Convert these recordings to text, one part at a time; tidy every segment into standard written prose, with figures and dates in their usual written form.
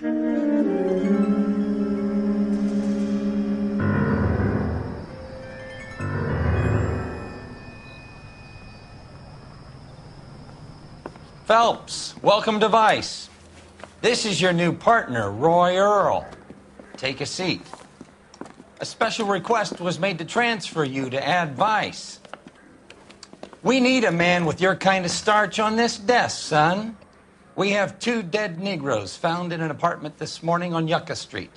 Phelps, welcome to Vice. This is your new partner, Roy Earl. Take a seat. A special request was made to transfer you to Ad Vice. We need a man with your kind of starch on this desk, son. We have 2 dead Negroes found in an apartment this morning on Yucca Street.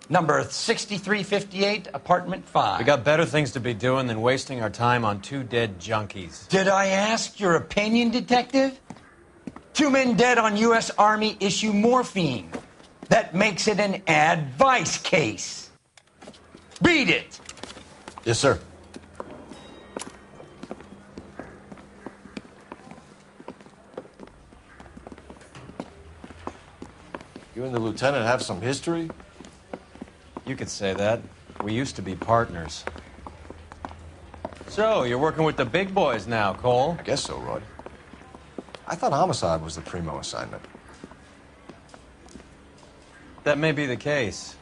Number 6358, apartment 5. We got better things to be doing than wasting our time on 2 dead junkies. Did I ask your opinion, detective? 2 men dead on U.S. Army issue morphine. That makes it an Ad Vice case. Beat it! Yes, sir. You and the lieutenant have some history? You could say that. We used to be partners. So, you're working with the big boys now, Cole? Guess so, Roy. I thought homicide was the primo assignment. That may be the case.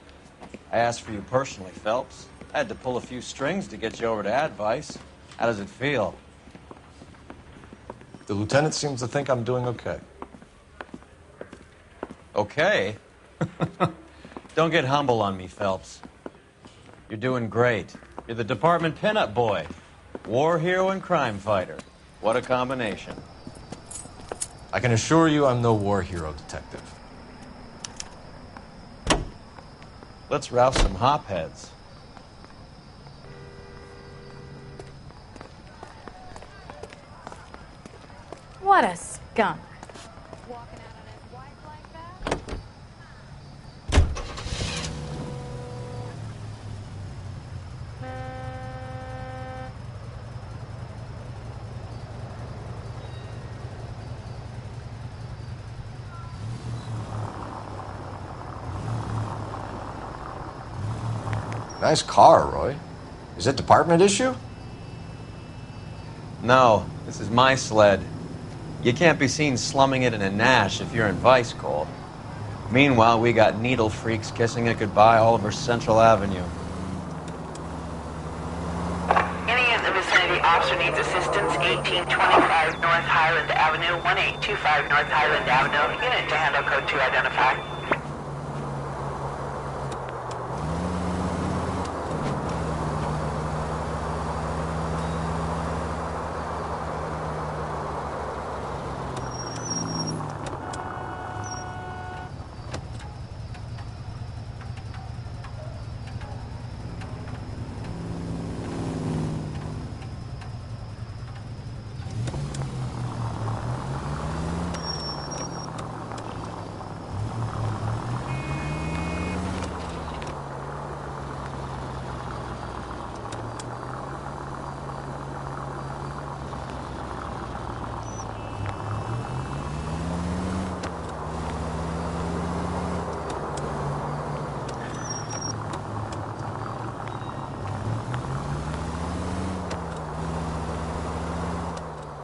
I asked for you personally, Phelps. I had to pull a few strings to get you over to Ad Vice. How does it feel? The lieutenant seems to think I'm doing okay. Okay? Don't get humble on me, Phelps. You're doing great. You're the department pinup boy. War hero and crime fighter. What a combination. I can assure you I'm no war hero, detective. Let's rouse some hopheads. What a skunk. Walking out on his wife like that? Nice car, Roy. Is it department issue? No, this is my sled. You can't be seen slumming it in a Nash if you're in Vice, Cole. Meanwhile, we got needle freaks kissing it goodbye all over Central Avenue. Any in the vicinity officer needs assistance, 1825 North Highland Avenue, 1825 North Highland Avenue. Unit to handle code 2 identify.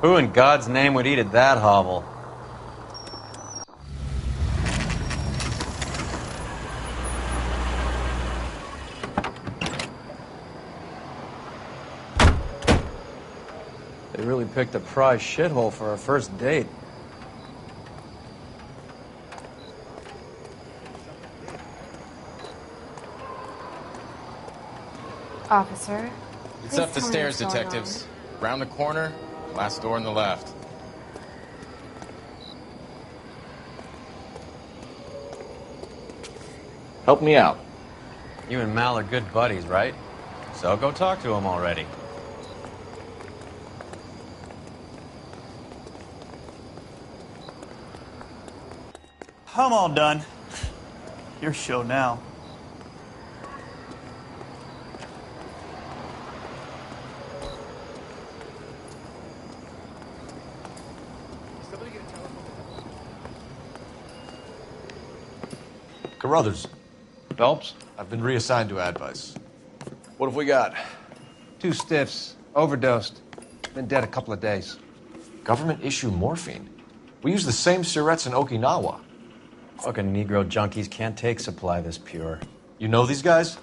Who in God's name would eat at that hovel? They really picked a prize shithole for our first date. Officer. It's please up the tell me stairs, what's going detectives. Round the corner, last door on the left. Help me out. You and Mal are good buddies, right? So go talk to him already. I'm all done. Your show now. Carruthers, Phelps? I've been reassigned to Ad Vice. What have we got? 2 stiffs. Overdosed. Been dead a couple of days. Government issue morphine. We use the same syrettes in Okinawa. Fucking Negro junkies can't take supply this pure. You know these guys?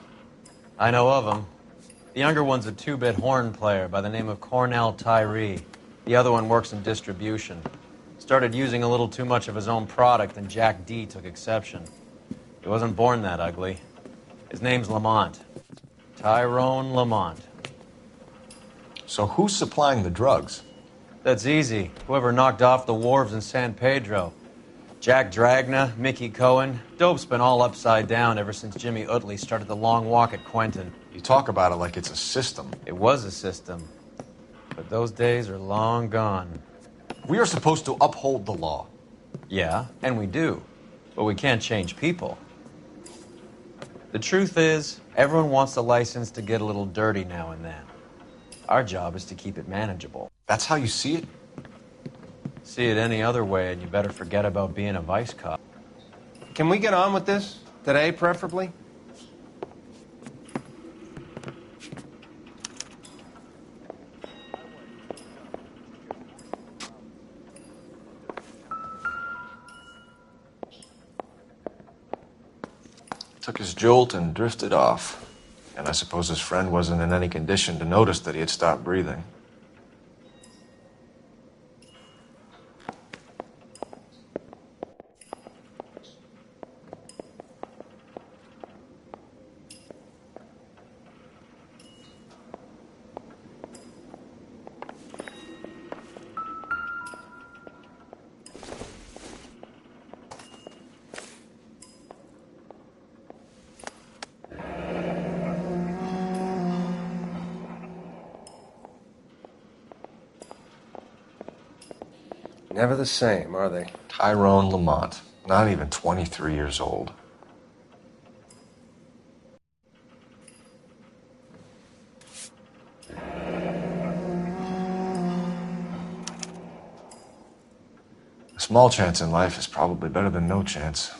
I know of them. The younger one's a two-bit horn player by the name of Cornell Tyree. The other one works in distribution. Started using a little too much of his own product, and Jack D took exception. He wasn't born that ugly. His name's Lamont. Tyrone Lamont. So who's supplying the drugs? That's easy. Whoever knocked off the wharves in San Pedro. Jack Dragna, Mickey Cohen. Dope's been all upside down ever since Jimmy Utley started the long walk at Quentin. You talk about it like it's a system. It was a system. But those days are long gone. We are supposed to uphold the law. Yeah, and we do. But we can't change people. The truth is, everyone wants the license to get a little dirty now and then. Our job is to keep it manageable. That's how you see it? See it any other way, and you better forget about being a vice cop. Can we get on with this? Today, preferably? Took his jolt and drifted off. And I suppose his friend wasn't in any condition to notice that he had stopped breathing. Never the same, are they? Tyrone Lamont, not even 23 years old. A small chance in life is probably better than no chance.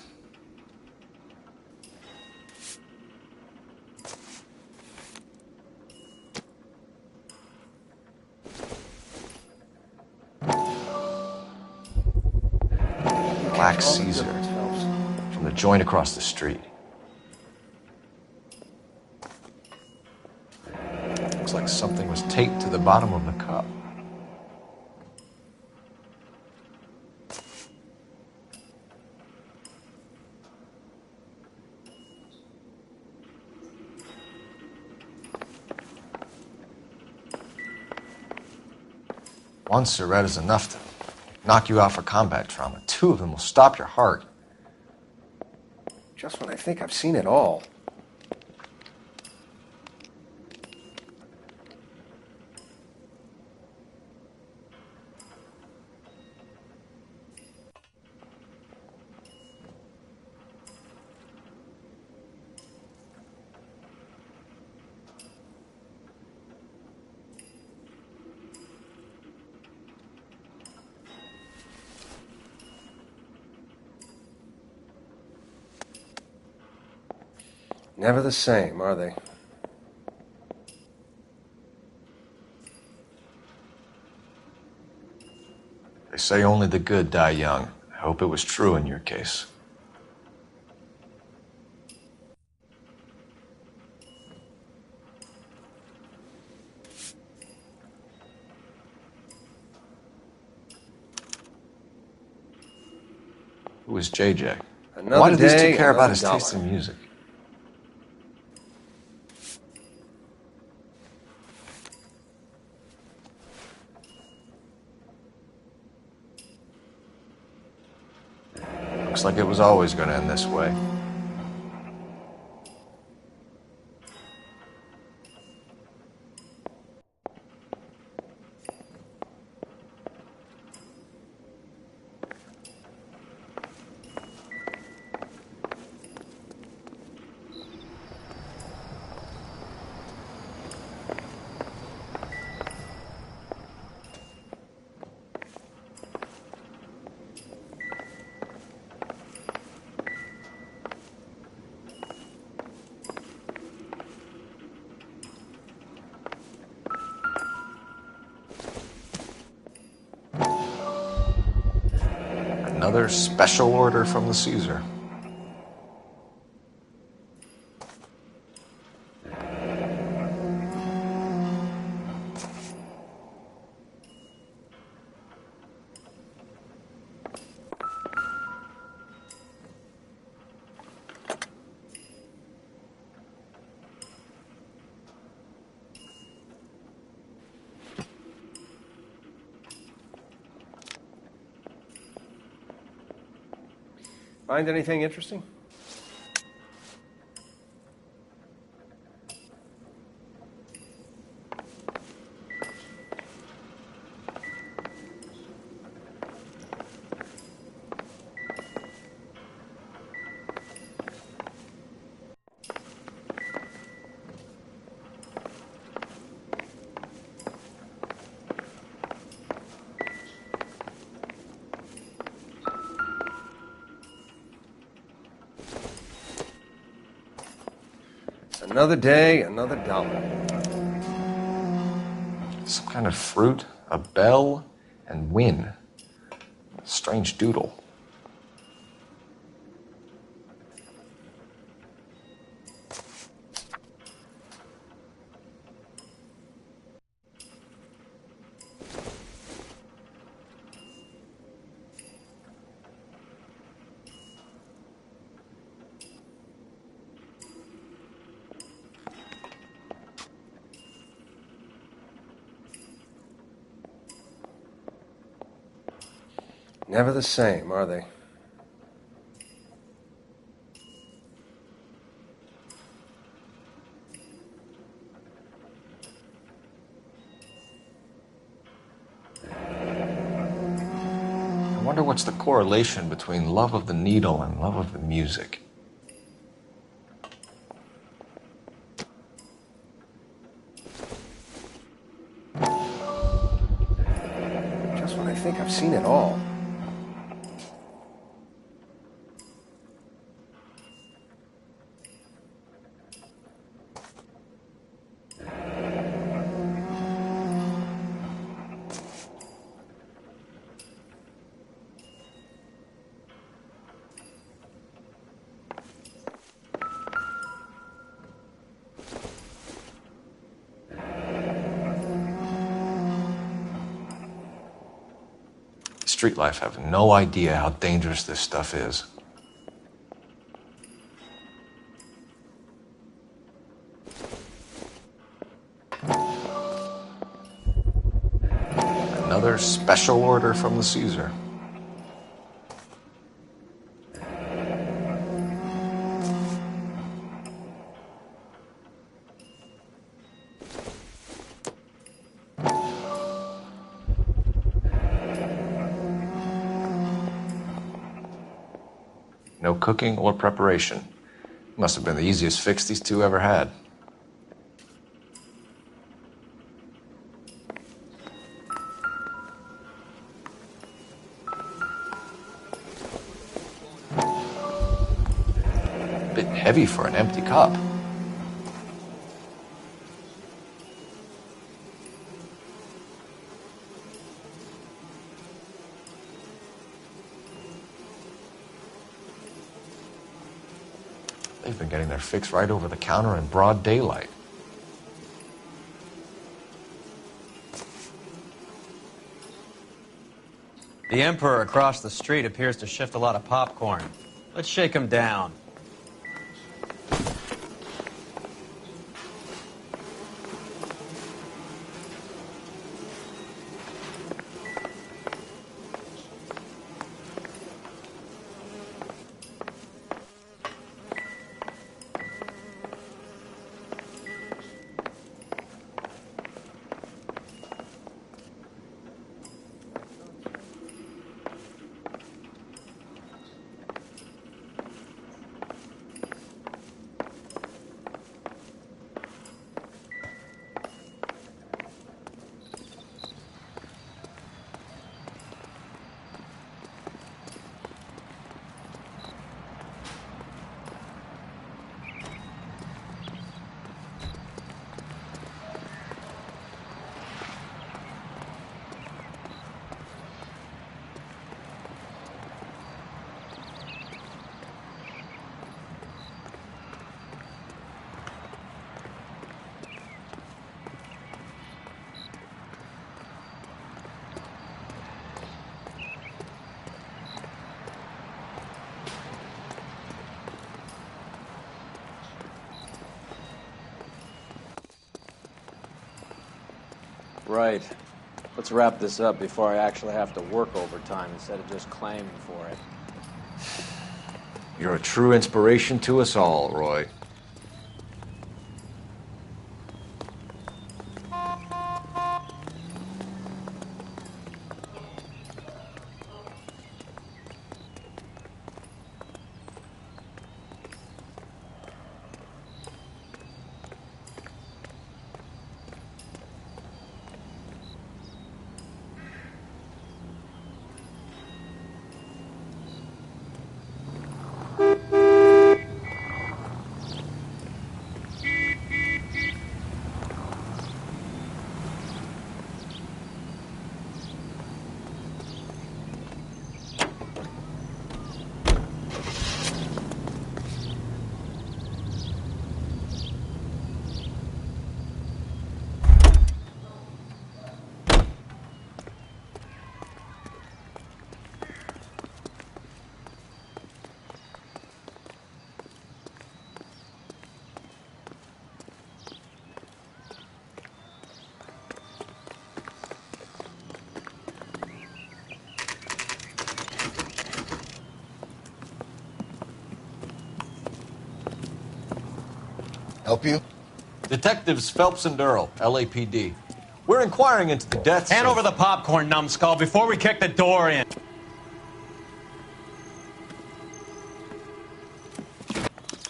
Black Caesar, from the joint across the street. Looks like something was taped to the bottom of the cup. One cigarette is enough to knock you out for combat trauma. Two of them will stop your heart. Just when I think I've seen it all. Never the same, are they? They say only the good die young. I hope it was true in your case. Who is JJ? Why do these two care about his taste in music? Looks like it was always going to end this way. Another special order from the Caesar. Find anything interesting? Another day, another dollar. Some kind of fruit, a bell, and win. Strange doodle. Never the same, are they? I wonder what's the correlation between love of the needle and love of the music. Just when I think I've seen it all. Street life have no idea how dangerous this stuff is. Another special order from the Caesar. No cooking or preparation. Must have been the easiest fix these two ever had. Bit heavy for an empty cup. They've been getting their fix right over the counter in broad daylight. The Emperor across the street appears to shift a lot of popcorn. Let's shake him down. Right. Let's wrap this up before I actually have to work overtime instead of just claiming for it. You're a true inspiration to us all, Roy. Help you? Detectives Phelps and Earl, LAPD. We're inquiring into the deaths Hand of... over the popcorn, numbskull, before we kick the door in.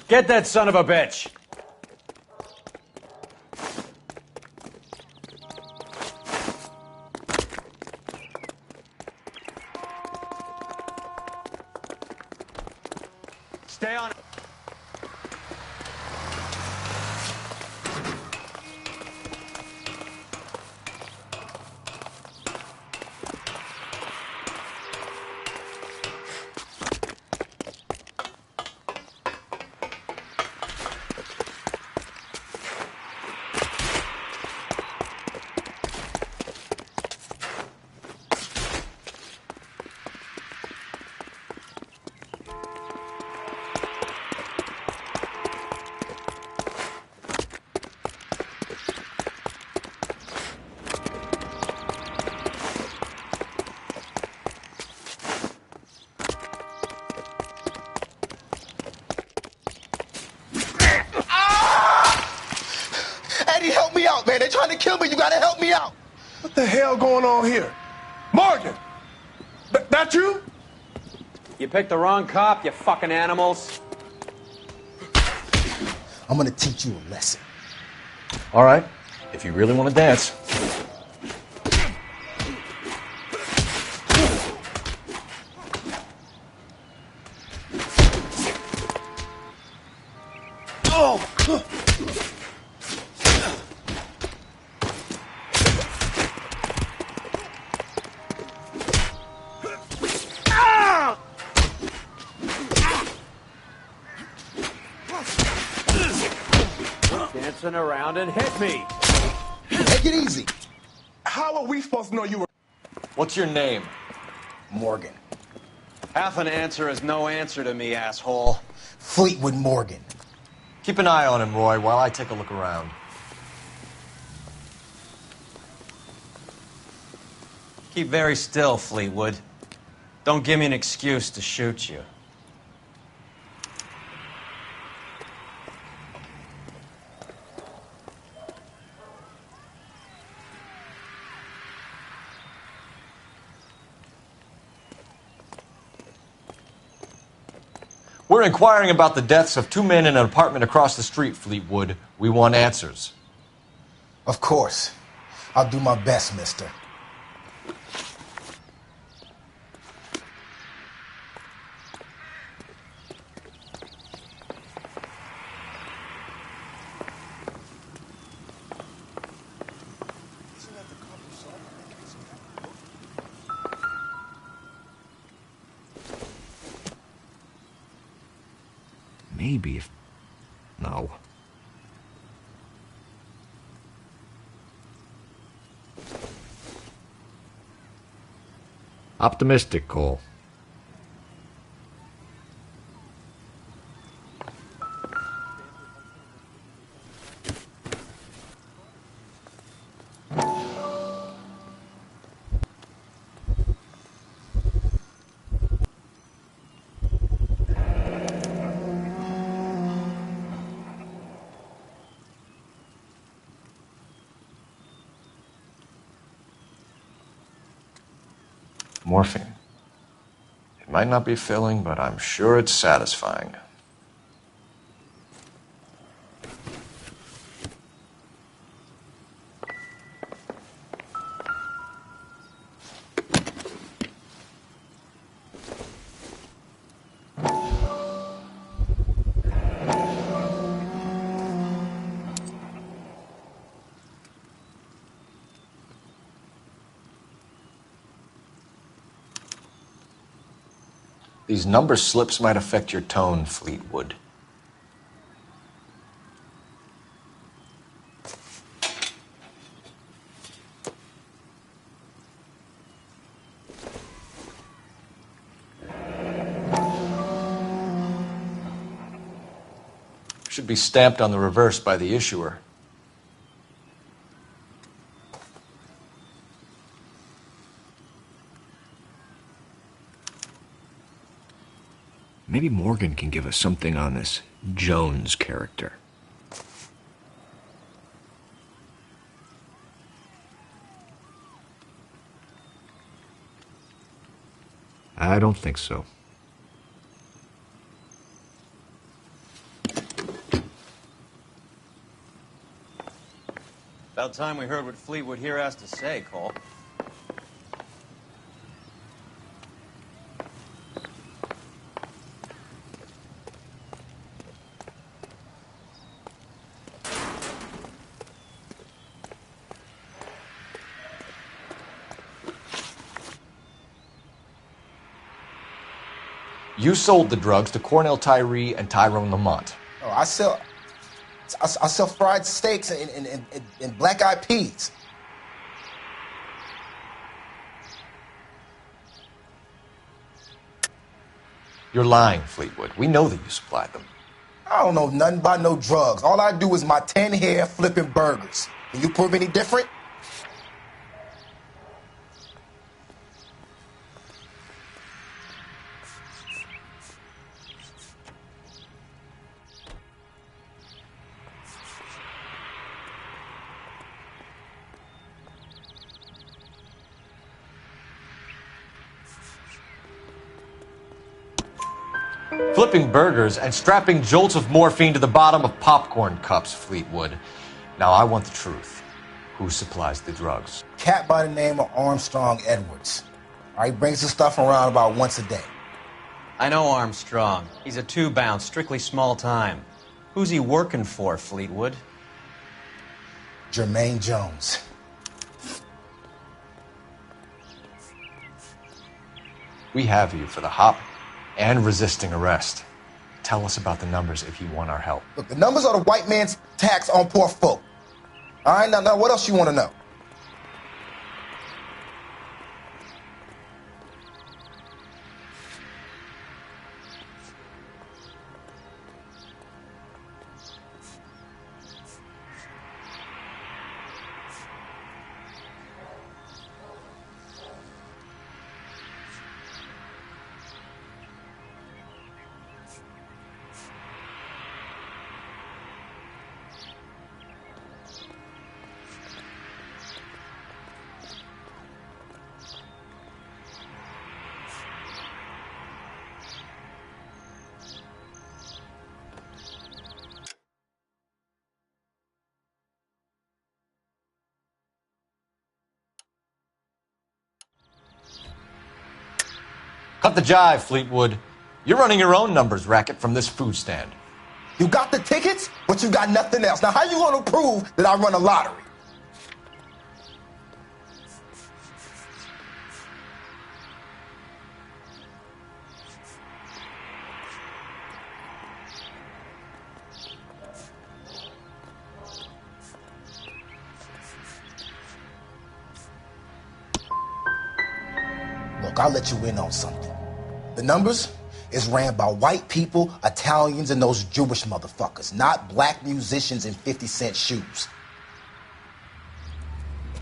Get that son of a bitch! Stay on it. Eddie, help me out, man. They're trying to kill me. You gotta help me out. What the hell going on here? Morgan! That you? You picked the wrong cop, you fucking animals. I'm gonna teach you a lesson. All right, if you really want to dance. Dancing around and hit me. Take it easy. How are we supposed to know you were... What's your name? Morgan. Half an answer is no answer to me, asshole. Fleetwood Morgan. Keep an eye on him, Roy, while I take a look around. Keep very still, Fleetwood. Don't give me an excuse to shoot you. We're inquiring about the deaths of two men in an apartment across the street, Fleetwood. We want answers. Of course. I'll do my best, mister. Maybe if... No. Optimistic, Cole. Morphine. It might not be filling, but I'm sure it's satisfying. These number slips might affect your tone, Fleetwood. Should be stamped on the reverse by the issuer. Maybe Morgan can give us something on this Jones character. I don't think so. About time we heard what Fleetwood here has to say, Cole. You sold the drugs to Cornell Tyree and Tyrone Lamont. Oh, I sell fried steaks and black-eyed peas. You're lying, Fleetwood. We know that you supplied them. I don't know nothing about no drugs. All I do is my 10 hair flipping burgers. Can you prove any different? Flipping burgers and strapping jolts of morphine to the bottom of popcorn cups, Fleetwood. Now I want the truth. Who supplies the drugs? Cat by the name of Armstrong Edwards. All right, brings the stuff around about once a day. I know Armstrong. He's a two-bounce, strictly small time. Who's he working for, Fleetwood? Jermaine Jones. We have you for the hop and resisting arrest. Tell us about the numbers if you want our help. Look, the numbers are the white man's tax on poor folk. All right, now what else you want to know? Cut the jive, Fleetwood. You're running your own numbers racket from this food stand. You got the tickets, but you got nothing else. Now, how you going to prove that I run a lottery? Look, I'll let you in on something. The numbers is ran by white people, Italians, and those Jewish motherfuckers, not black musicians in 50-cent shoes.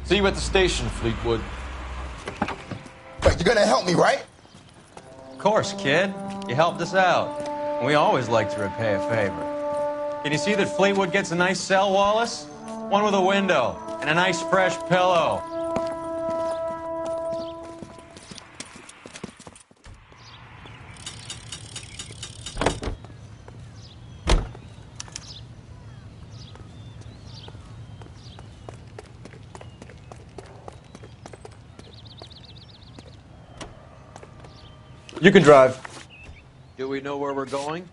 See you at the station, Fleetwood. Wait, you're gonna help me, right? Of course, kid. You helped us out. We always like to repay a favor. Can you see that Fleetwood gets a nice cell, Wallace? One with a window and a nice fresh pillow. You can drive. Do we know where we're going?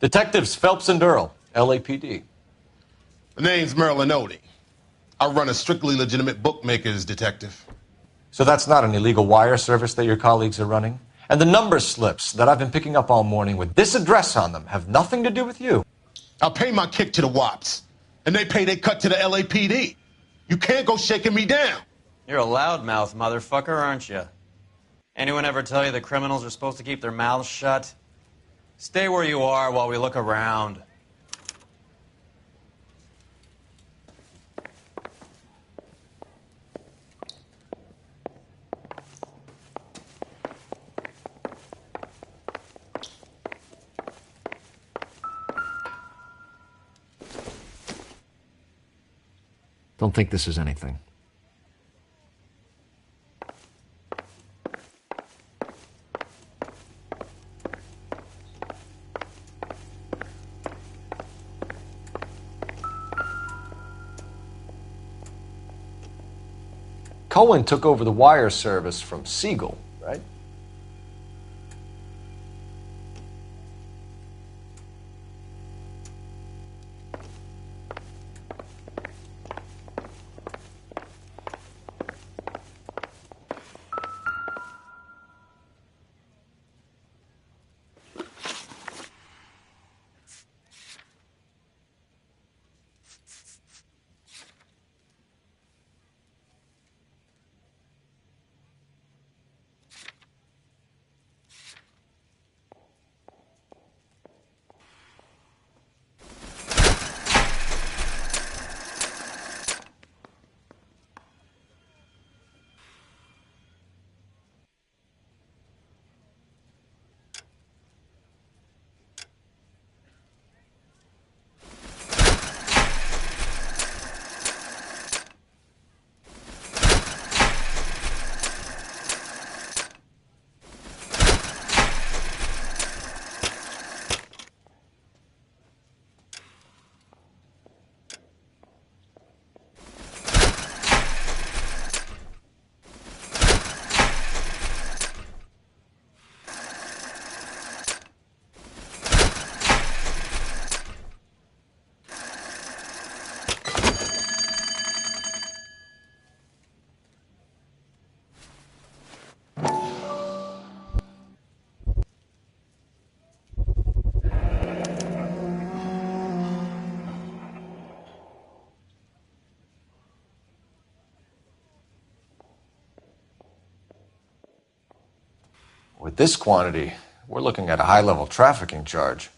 Detectives Phelps and Earl, LAPD. The name's Merlin Odie. I run a strictly legitimate bookmakers detective. So that's not an illegal wire service that your colleagues are running? And the number slips that I've been picking up all morning with this address on them have nothing to do with you? I pay my kick to the WAPs, and they pay their cut to the LAPD. You can't go shaking me down. You're a loudmouth motherfucker, aren't you? Anyone ever tell you that criminals are supposed to keep their mouths shut? Stay where you are while we look around. Don't think this is anything. Cohen took over the wire service from Siegel, right? With this quantity, we're looking at a high-level trafficking charge.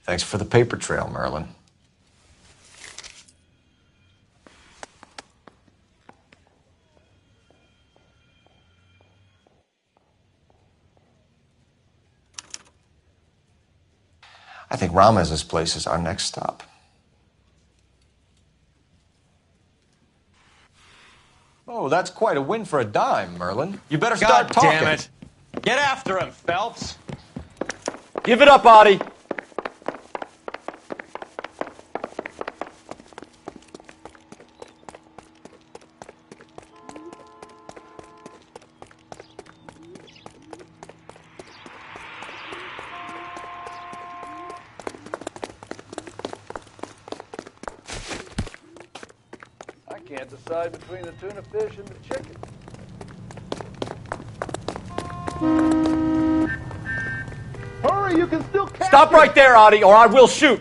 Thanks for the paper trail, Merlin. I think Ramez's place is our next stop. Oh, that's quite a win for a dime, Merlin. You better start talking. God damn it. Get after him, Phelps. Give it up, Audie. I can't decide between the tuna fish and the chicken. Hurry, you can still catch Stop it. right there, Audie, or I will shoot.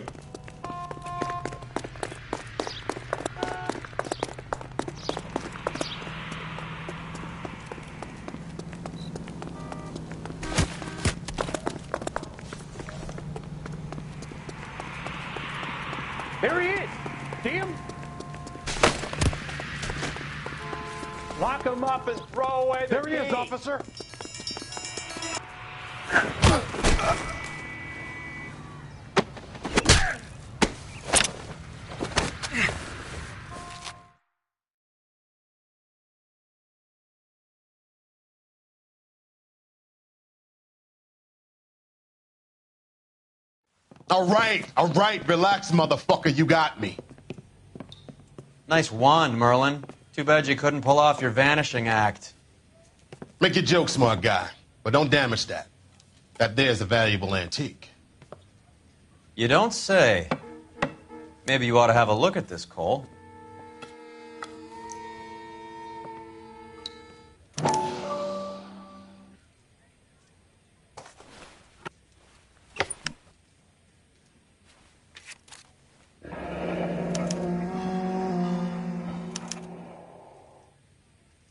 There he is. See him? Lock him up and throw away the key. There he is, officer. All right, relax, motherfucker, you got me. Nice wand, Merlin. Too bad you couldn't pull off your vanishing act. Make your joke, smart guy, but don't damage that. That there's a valuable antique. You don't say. Maybe you ought to have a look at this, Cole.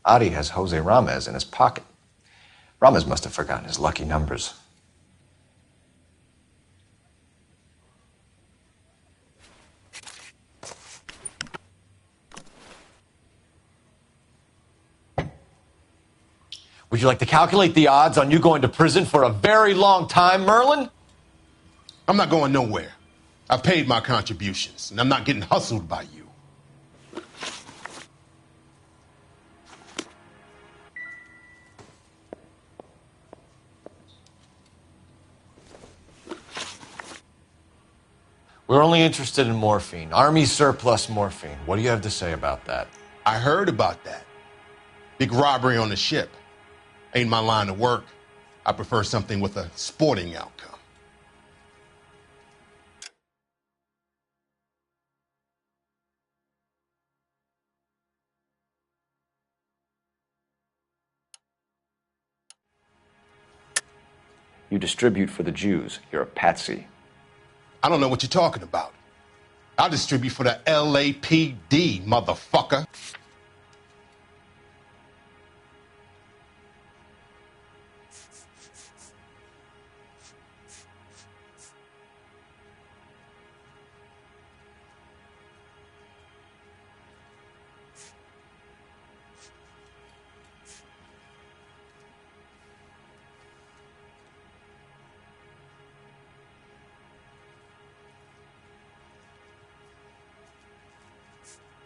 Audie has Jose Ramez in his pocket. Ramez must have forgotten his lucky numbers. Would you like to calculate the odds on you going to prison for a very long time, Merlin? I'm not going nowhere. I've paid my contributions, and I'm not getting hustled by you. We're only interested in morphine. Army surplus morphine. What do you have to say about that? I heard about that. Big robbery on the ship. Ain't my line of work. I prefer something with a sporting outcome. You distribute for the Jews. You're a patsy. I don't know what you're talking about. I'll distribute for the LAPD, motherfucker.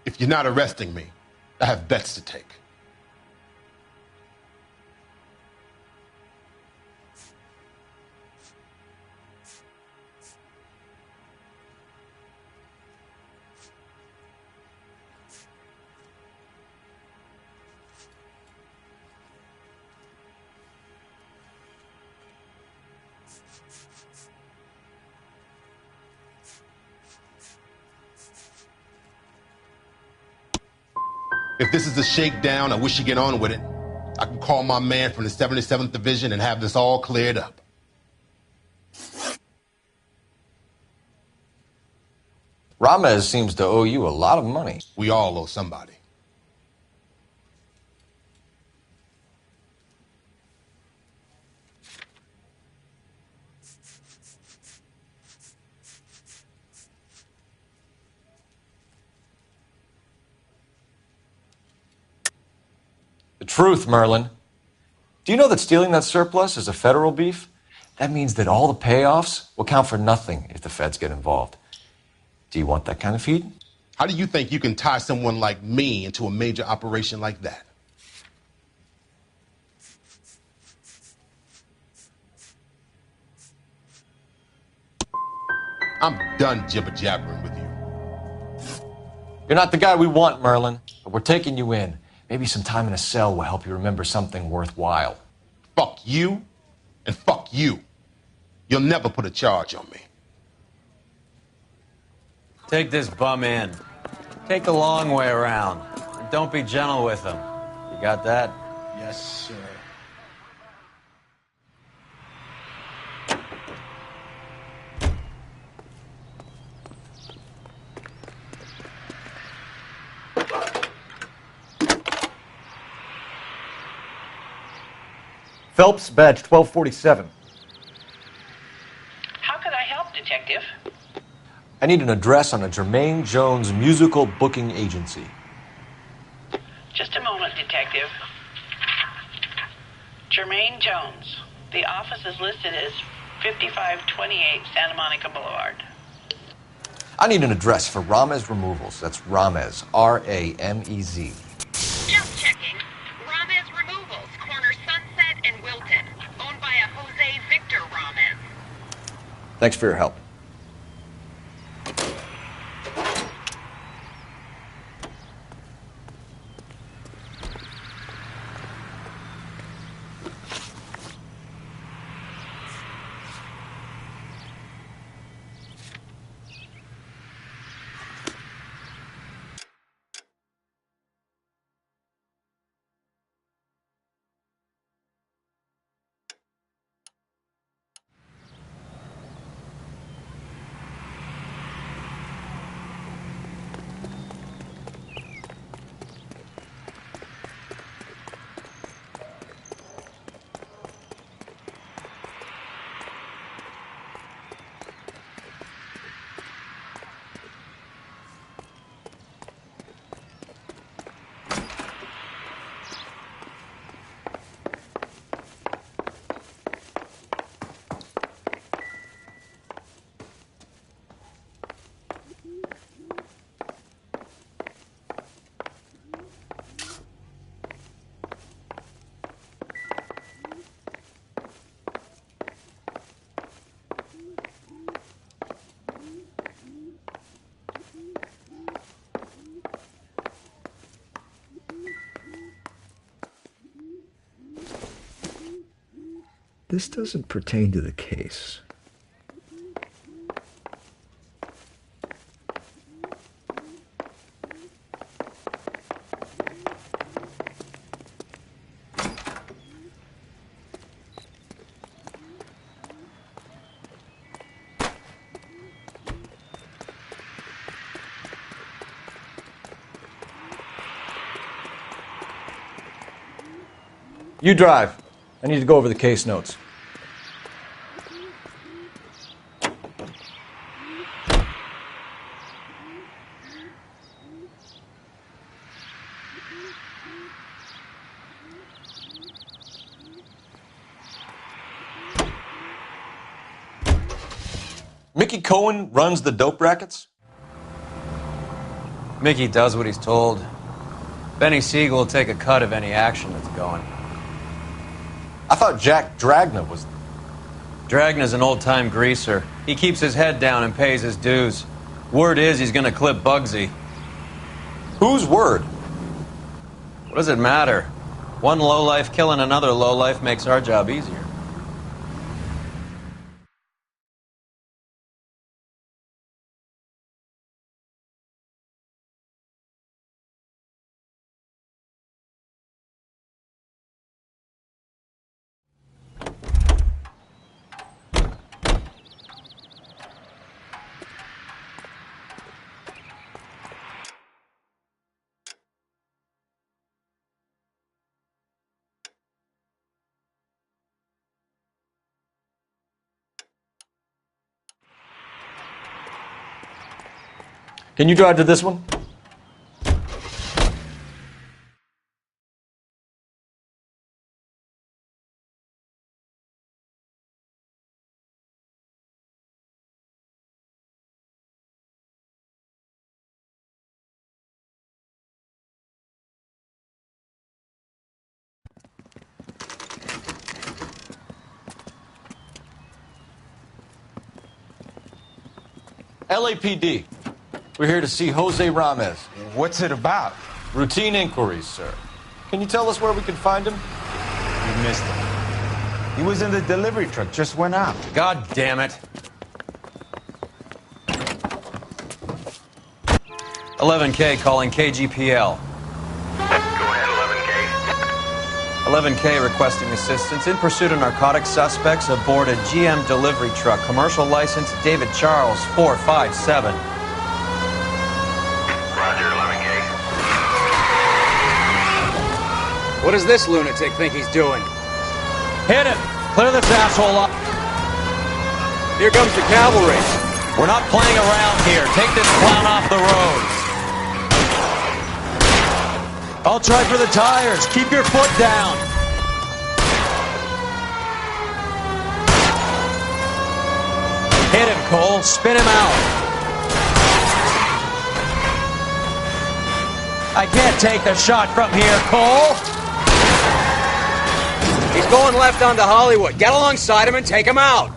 If you're not arresting me, I have bets to take. If this is a shakedown, I wish you get on with it. I can call my man from the 77th Division and have this all cleared up. Ramez seems to owe you a lot of money. We all owe somebody. The truth, Merlin. Do you know that stealing that surplus is a federal beef? That means that all the payoffs will count for nothing if the feds get involved. Do you want that kind of feed? How do you think you can tie someone like me into a major operation like that? I'm done jibber-jabbering with you. You're not the guy we want, Merlin, but we're taking you in. Maybe some time in a cell will help you remember something worthwhile. Fuck you, and fuck you. You'll never put a charge on me. Take this bum in. Take the long way around. And don't be gentle with him. You got that? Yes, sir. Phelps, badge 1247. How could I help, Detective? I need an address on a Jermaine Jones musical booking agency. Just a moment, Detective. Jermaine Jones. The office is listed as 5528 Santa Monica Boulevard. I need an address for Ramez Removals. That's Ramez, R-A-M-E-Z. Just checking. Ramez Removals, corner Sunset and Wilton. Owned by a Jose Victor Ramez. Thanks for your help. This doesn't pertain to the case. You drive. I need to go over the case notes. Mickey Cohen runs the dope rackets? Mickey does what he's told. Benny Siegel will take a cut of any action that's going. I thought Jack Dragna was... Dragna's an old-time greaser. He keeps his head down and pays his dues. Word is he's gonna clip Bugsy. Whose word? What does it matter? One lowlife killing another lowlife makes our job easier. Can you drive to this one? LAPD. We're here to see Jose Ramez. What's it about? Routine inquiries, sir. Can you tell us where we can find him? You missed him. He was in the delivery truck, just went out. God damn it. 11K calling KGPL. Go ahead, 11K requesting assistance in pursuit of narcotic suspects aboard a GM delivery truck. Commercial license David Charles 457. Roger, 11K. What does this lunatic think he's doing? Hit him! Clear this asshole up! Here comes the cavalry. We're not playing around here. Take this clown off the road. I'll try for the tires. Keep your foot down. Hit him, Cole. Spin him out. I can't take the shot from here, Cole. He's going left onto Hollywood. Get alongside him and take him out.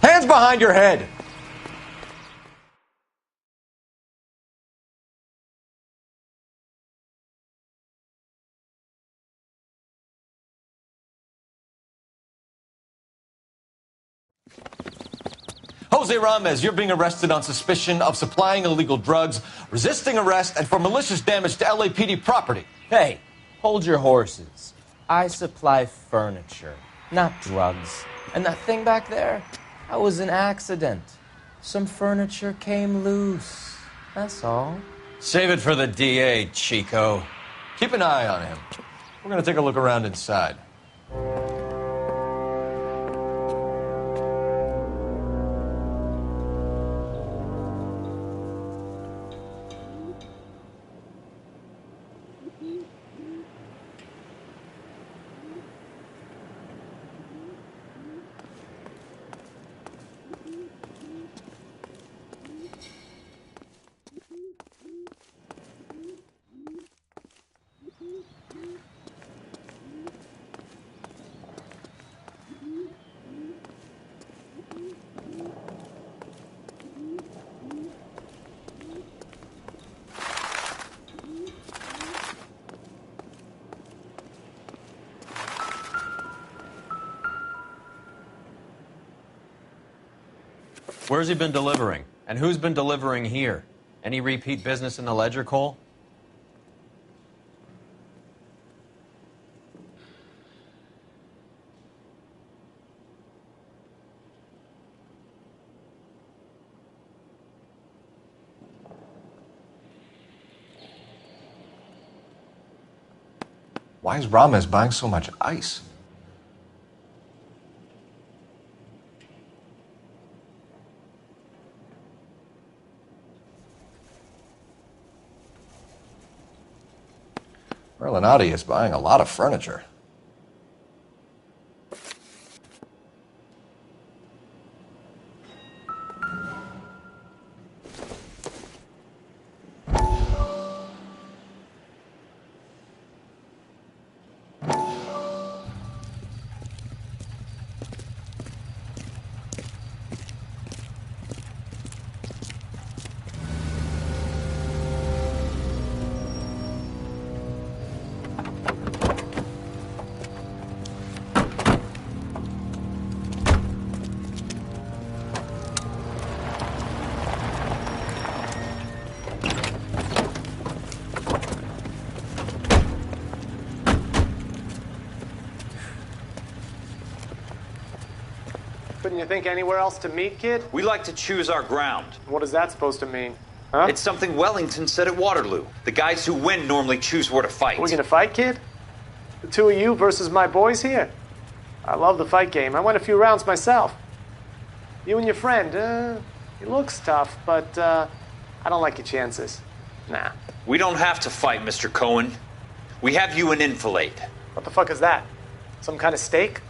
Hands behind your head! Jose Ramez, you're being arrested on suspicion of supplying illegal drugs, resisting arrest, and for malicious damage to LAPD property. Hey, hold your horses. I supply furniture, not drugs. And that thing back there, that was an accident. Some furniture came loose. That's all. Save it for the DA, Chico. Keep an eye on him. We're gonna take a look around inside. Where's he been delivering? And who's been delivering here? Any repeat business in the ledger, Cole? Why is Ramez buying so much ice? Merlinati is buying a lot of furniture. Couldn't you think anywhere else to meet, kid? We like to choose our ground. What is that supposed to mean? Huh? It's something Wellington said at Waterloo. The guys who win normally choose where to fight. We're gonna fight, kid? The two of you versus my boys here? I love the fight game. I went a few rounds myself. You and your friend, he looks tough, but I don't like your chances. Nah. We don't have to fight, Mr. Cohen. We have you an enfilade. What the fuck is that? Some kind of steak?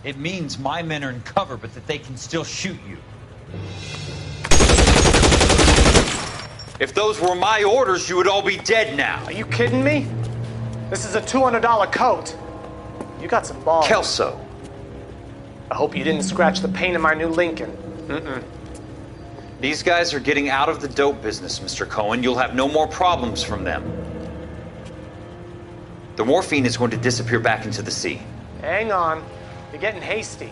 It means my men are in cover, but that they can still shoot you. If those were my orders, you would all be dead now. Are you kidding me? This is a $200 coat. You got some balls. Kelso. I hope you didn't scratch the paint in my new Lincoln. Mm-mm. These guys are getting out of the dope business, Mr. Cohen. You'll have no more problems from them. The morphine is going to disappear back into the sea. Hang on. You're getting hasty.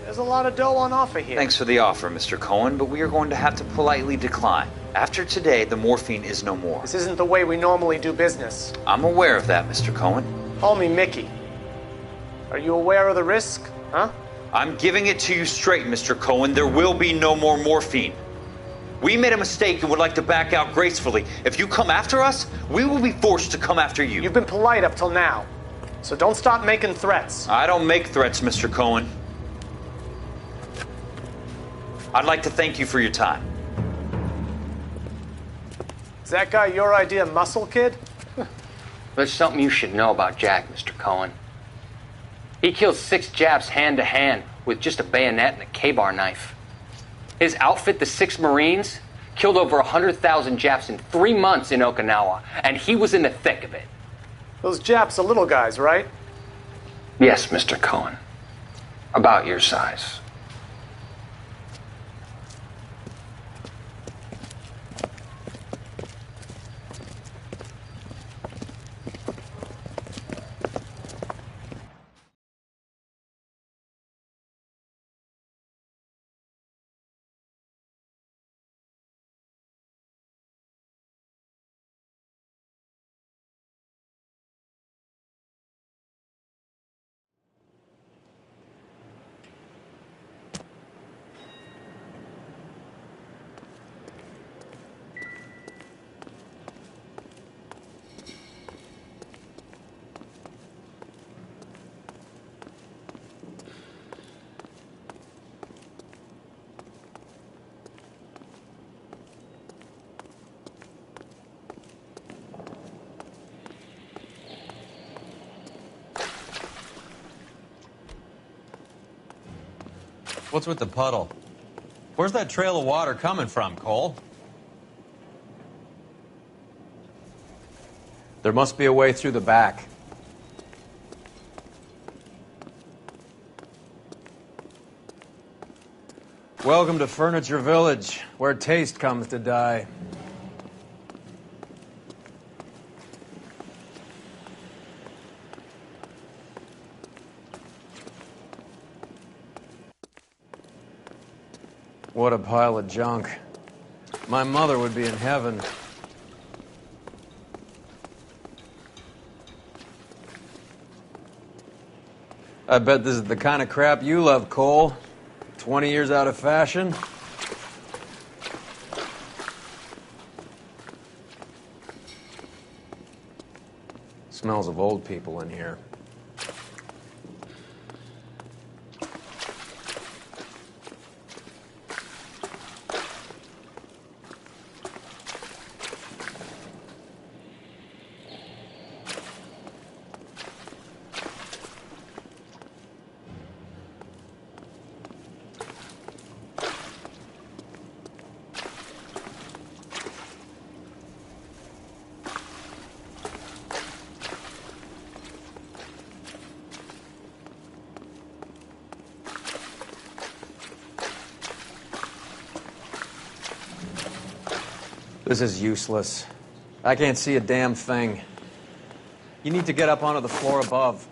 There's a lot of dough on offer here. Thanks for the offer, Mr. Cohen, but we are going to have to politely decline. After today, the morphine is no more. This isn't the way we normally do business. I'm aware of that, Mr. Cohen. Call me Mickey. Are you aware of the risk, huh? I'm giving it to you straight, Mr. Cohen. There will be no more morphine. We made a mistake and would like to back out gracefully. If you come after us, we will be forced to come after you. You've been polite up till now, so don't stop making threats. I don't make threats, Mr. Cohen. I'd like to thank you for your time. Is that guy your idea of muscle, kid? There's something you should know about Jack, Mr. Cohen. He killed 6 Japs hand to hand with just a bayonet and a K-bar knife. His outfit, the 6 Marines, killed over 100,000 Japs in 3 months in Okinawa, and he was in the thick of it. Those Japs are little guys, right? Yes, Mr. Cohen. About your size. What's with the puddle? Where's that trail of water coming from, Cole? There must be a way through the back. Welcome to Furniture Village, where taste comes to die. What a pile of junk. My mother would be in heaven. I bet this is the kind of crap you love, Cole. 20 years out of fashion. Smells of old people in here. This is useless. I can't see a damn thing. You need to get up onto the floor above.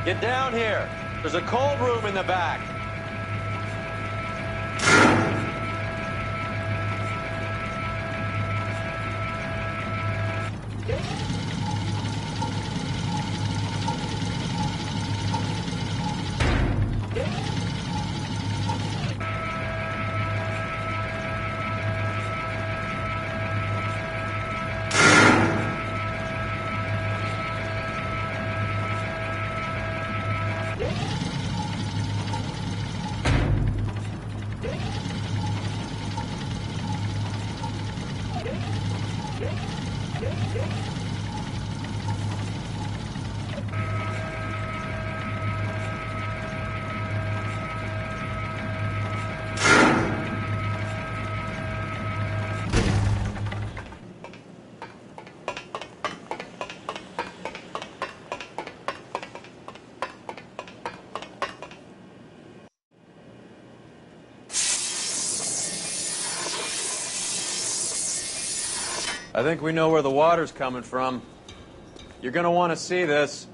Get down here. There's a cold room in the back. I think we know where the water's coming from. You're gonna want to see this.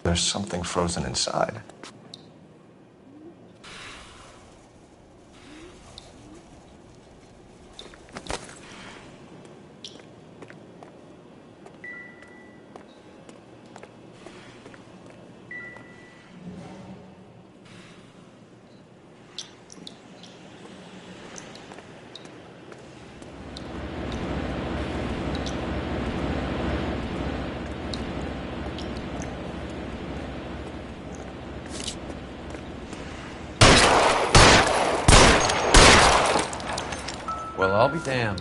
There's something frozen inside. Well, I'll be damned.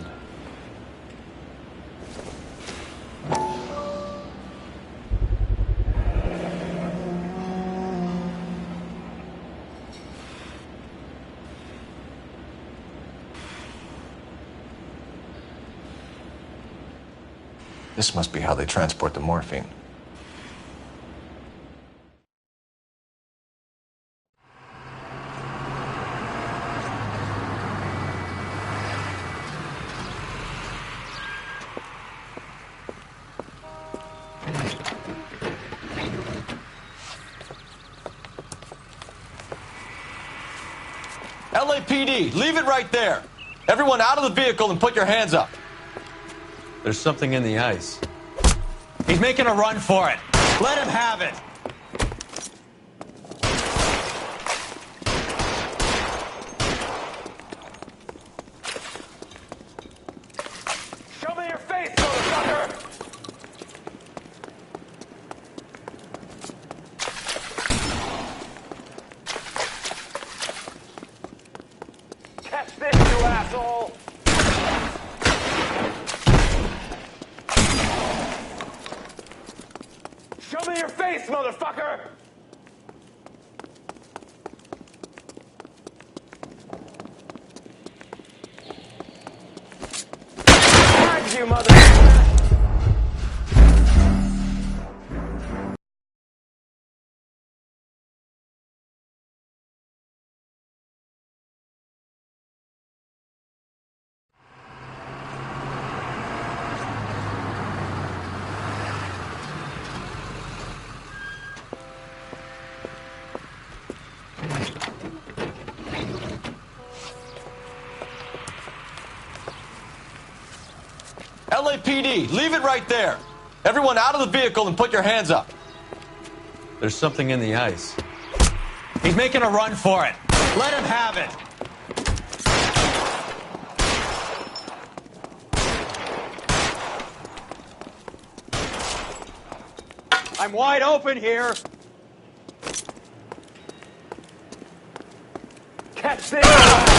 This must be how they transport the morphine. LAPD, leave it right there. Everyone out of the vehicle and put your hands up. There's something in the ice. He's making a run for it. Let him have it. Show me your face, motherfucker! Catch this, you asshole! Show me your face, motherfucker! You motherfucker! LAPD, leave it right there. Everyone out of the vehicle and put your hands up. There's something in the ice. He's making a run for it. Let him have it. I'm wide open here. Catch this!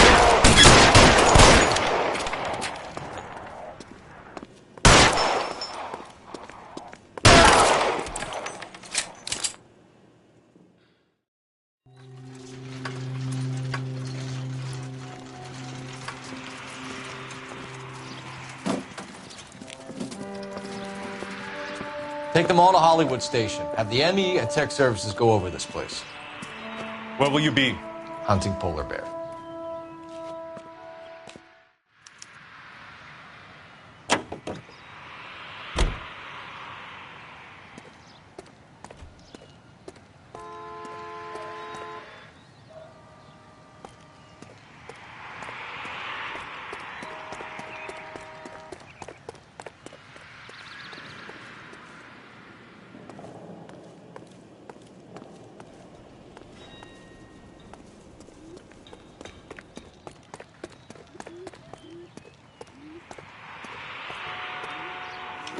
Take them all to Hollywood Station. Have the ME and tech services go over this place. Where will you be? Hunting polar bear.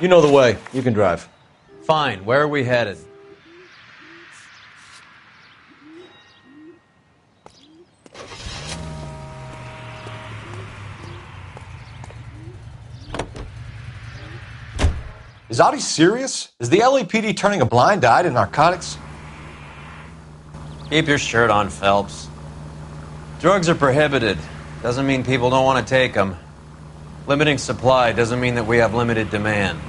You know the way. You can drive. Fine. Where are we headed? Is Audie serious? Is the LAPD turning a blind eye to narcotics? Keep your shirt on, Phelps. Drugs are prohibited. Doesn't mean people don't want to take them. Limiting supply doesn't mean that we have limited demand.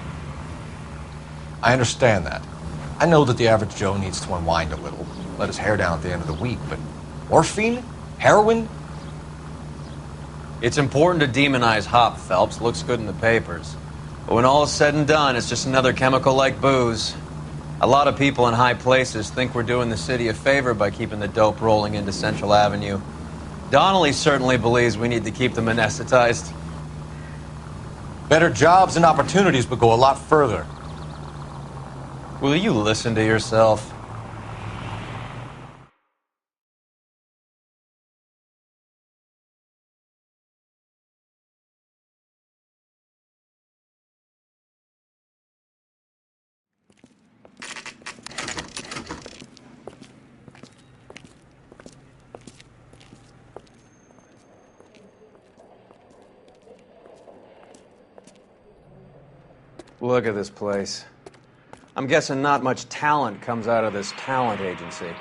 I understand that. I know that the average Joe needs to unwind a little, let his hair down at the end of the week, but morphine? Heroin? It's important to demonize hop, Phelps. Looks good in the papers. But when all is said and done, it's just another chemical like booze. A lot of people in high places think we're doing the city a favor by keeping the dope rolling into Central Avenue. Donnelly certainly believes we need to keep them anesthetized. Better jobs and opportunities would go a lot further. Will you listen to yourself? Look at this place. I'm guessing not much talent comes out of this talent agency.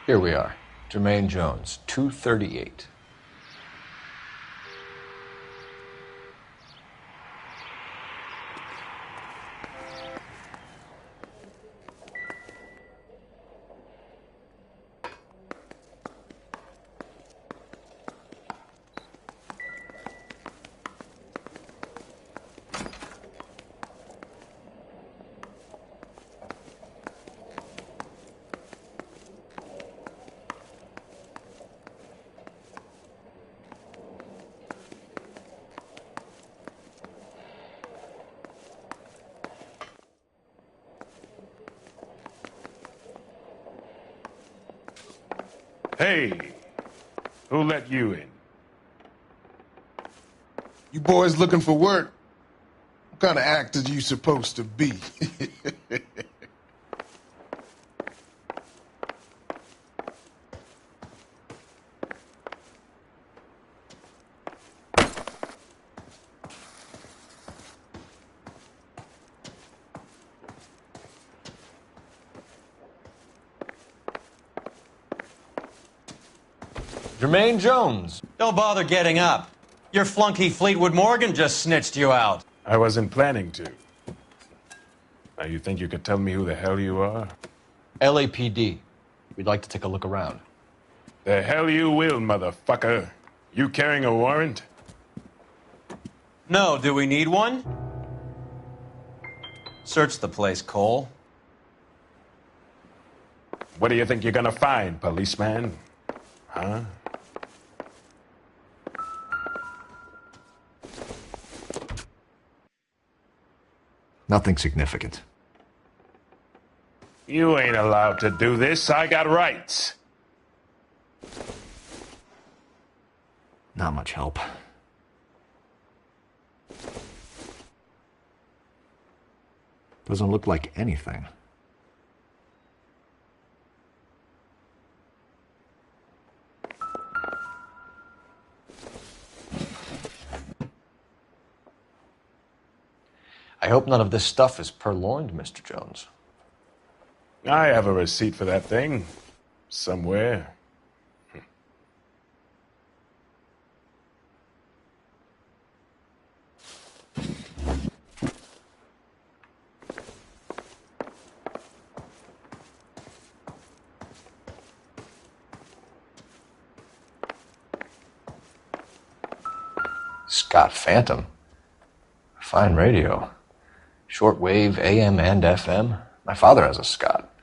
Here we are. Jermaine Jones, 238. Hey, who let you in? You boys looking for work? What kind of actor you supposed to be? Jermaine Jones. Don't bother getting up. Your flunky Fleetwood Morgan just snitched you out. I wasn't planning to. Now, you think you could tell me who the hell you are? LAPD. We'd like to take a look around. The hell you will, motherfucker. You carrying a warrant? No, do we need one? Search the place, Cole. What do you think you're gonna find, policeman? Huh? Nothing significant. You ain't allowed to do this. I got rights. Not much help. Doesn't look like anything. I hope none of this stuff is purloined, Mr. Jones. I have a receipt for that thing. Somewhere. Scott Phantom. Fine radio. Shortwave, AM and FM. My father has a Scott.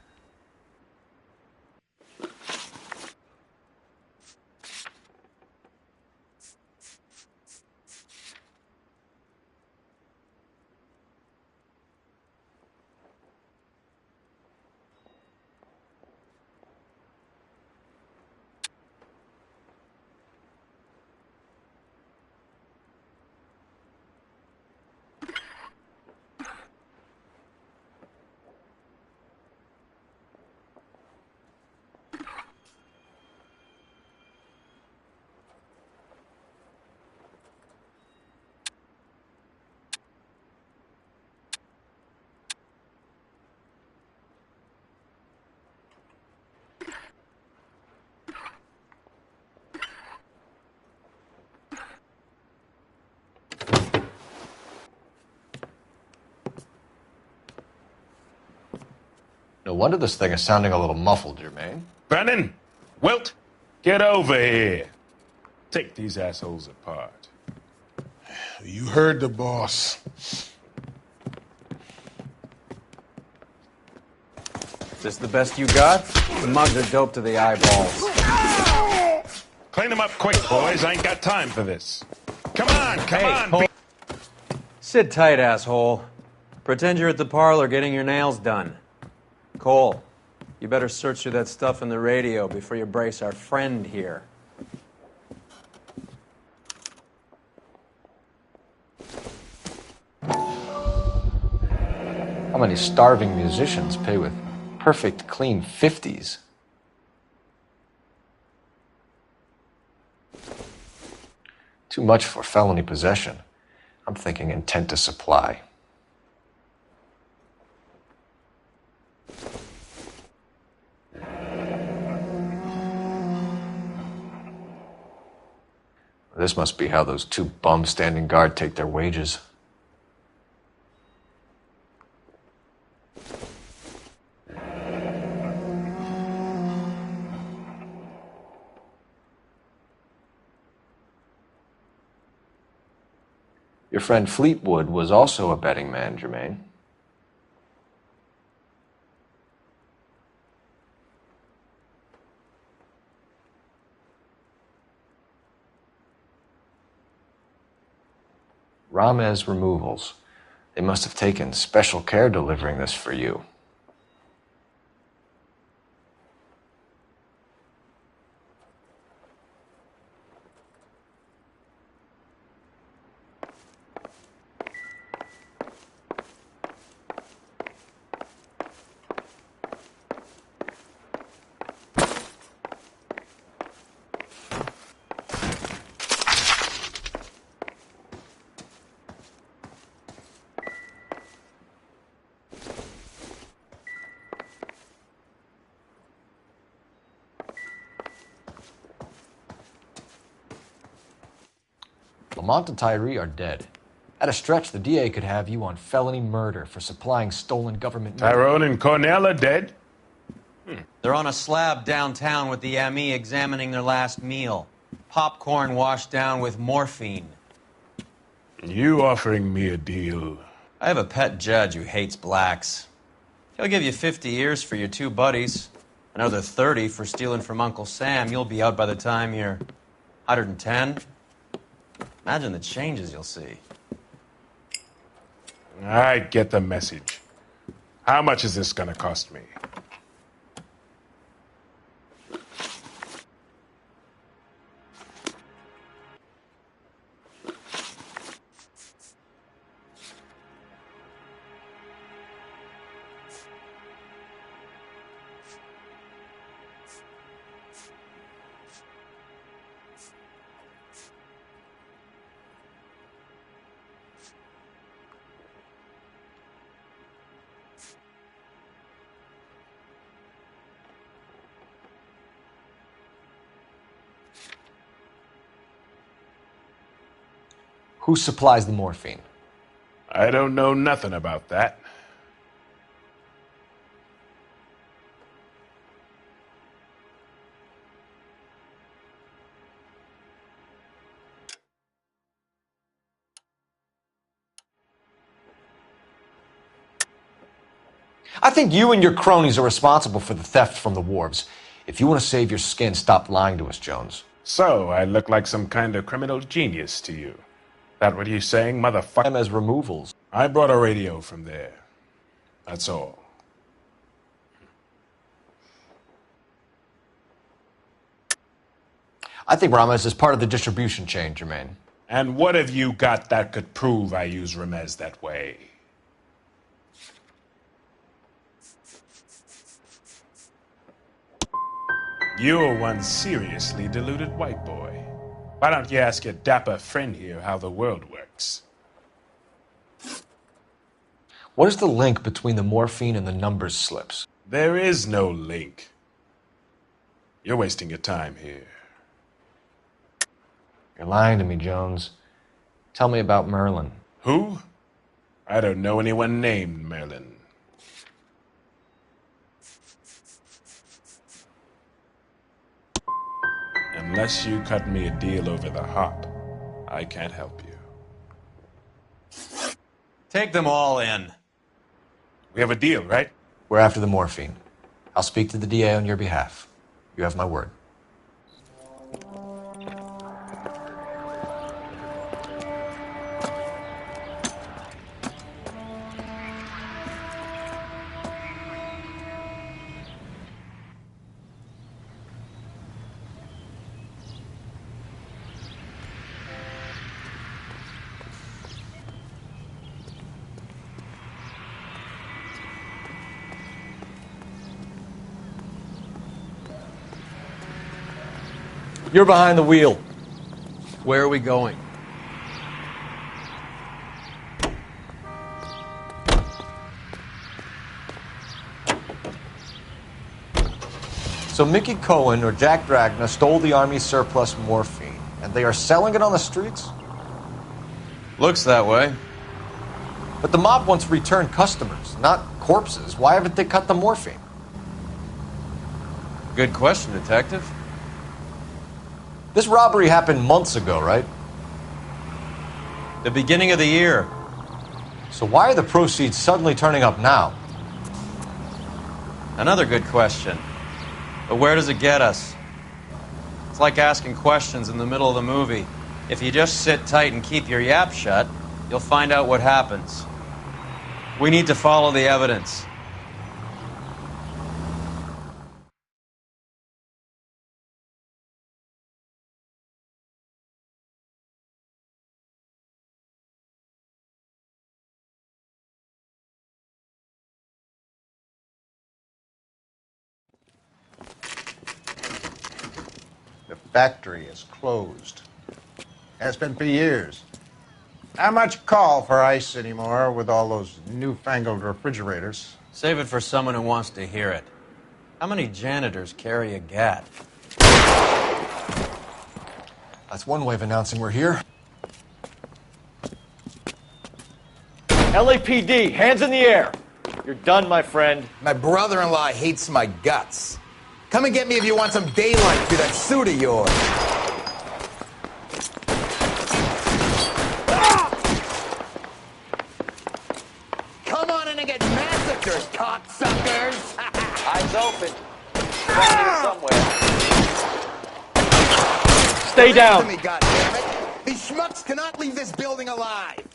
No wonder this thing is sounding a little muffled, Jermaine. Brennan! Wilt! Get over here! Take these assholes apart. You heard the boss. Is this the best you got? The mugs are dope to the eyeballs. Clean them up quick, boys. I ain't got time for this. Come on! Sit tight, asshole. Pretend you're at the parlor getting your nails done. Cole, you better search through that stuff in the radio before you brace our friend here. How many starving musicians pay with perfect, clean 50s? Too much for felony possession. I'm thinking intent to supply. This must be how those two bums standing guard take their wages. Your friend Fleetwood was also a betting man, Jermaine. Ramez Removals. They must have taken special care delivering this for you. Lamont and Tyree are dead. At a stretch, the DA could have you on felony murder for supplying stolen government... Tyrone and Cornell are dead? They're on a slab downtown with the ME examining their last meal. Popcorn washed down with morphine. You offering me a deal? I have a pet judge who hates blacks. He'll give you 50 years for your two buddies. Another 30 for stealing from Uncle Sam. You'll be out by the time you're 110. Imagine the changes you'll see. I get the message. How much is this gonna cost me? Who supplies the morphine? I don't know nothing about that. I think you and your cronies are responsible for the theft from the wharves. If you want to save your skin, stop lying to us, Jones. So, I look like some kind of criminal genius to you. That what you're saying, motherfucker? Them as removals. I brought a radio from there. That's all. I think Ramez is part of the distribution chain, Jermaine. And what have you got that could prove I use Ramez that way? You're one seriously deluded white boy. Why don't you ask your dapper friend here how the world works? What is the link between the morphine and the numbers slips? There is no link. You're wasting your time here. You're lying to me, Jones. Tell me about Merlin. Who? I don't know anyone named Merlin. Unless you cut me a deal over the hop, I can't help you. Take them all in. We have a deal, right? We're after the morphine. I'll speak to the DA on your behalf. You have my word. You're behind the wheel. Where are we going? So Mickey Cohen or Jack Dragna stole the Army's surplus morphine, and they are selling it on the streets? Looks that way. But the mob wants returned customers, not corpses. Why haven't they cut the morphine? Good question, Detective. This robbery happened months ago, right? The beginning of the year. So why are the proceeds suddenly turning up now? Another good question. But where does it get us? It's like asking questions in the middle of the movie. If you just sit tight and keep your yap shut, you'll find out what happens. We need to follow the evidence. The factory is closed. Has been for years. Not much call for ice anymore with all those newfangled refrigerators. Save it for someone who wants to hear it. How many janitors carry a gat? That's one way of announcing we're here. LAPD, hands in the air. You're done, my friend. My brother-in-law hates my guts. Come and get me if you want some daylight through that suit of yours. Come on in and get massacred, cocksuckers! Eyes open. Around here somewhere. Stay down. Listen to me, goddammit. These schmucks cannot leave this building alive.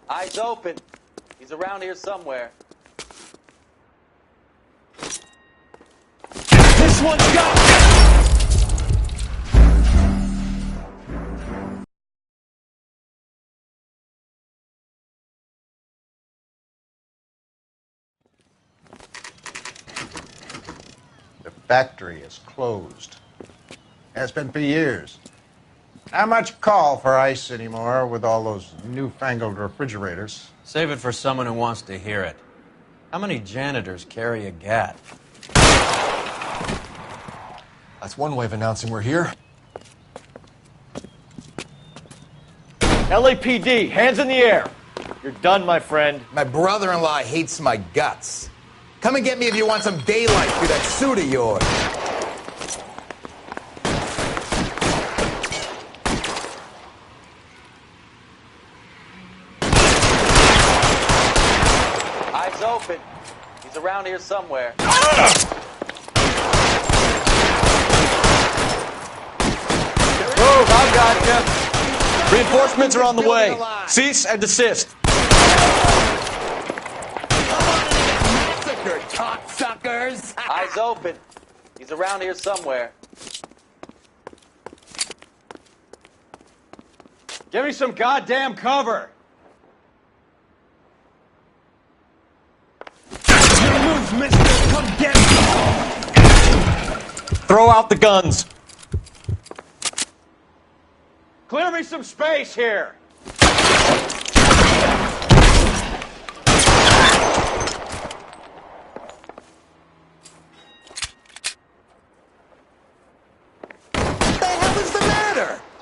Eyes open. He's around here somewhere. This one's got me. The factory is closed. Has been for years. Not much call for ice anymore with all those newfangled refrigerators. Save it for someone who wants to hear it. How many janitors carry a gat? That's one way of announcing we're here. LAPD, hands in the air. You're done, my friend. My brother-in-law hates my guts. Come and get me if you want some daylight through that suit of yours. Eyes open. He's around here somewhere. Move, I've got you. Reinforcements are on the way. Cease and desist. Cocksuckers! Eyes open. He's around here somewhere. Give me some goddamn cover. You move, mister. Come get me. Throw out the guns. Clear me some space here.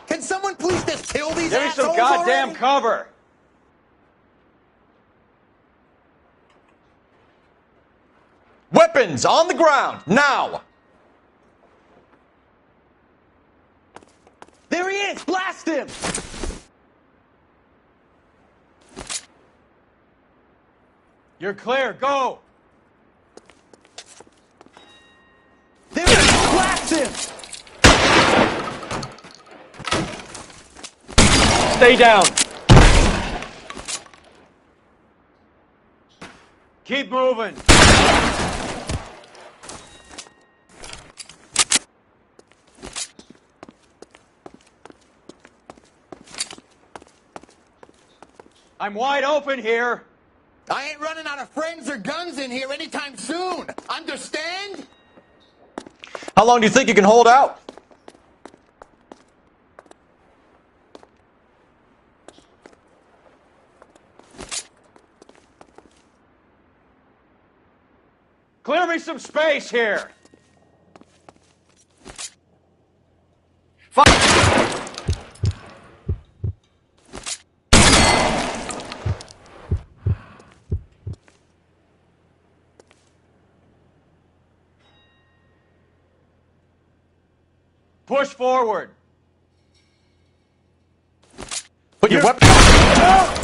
Can someone please just kill these assholes? Give me some goddamn cover. Weapons on the ground, now! There he is! Blast him! You're clear, go! There he is! Blast him! Stay down. Keep moving. I'm wide open here. I ain't running out of friends or guns in here anytime soon. Understand? How long do you think you can hold out? Clear me some space here. Push forward. Put your weapon down.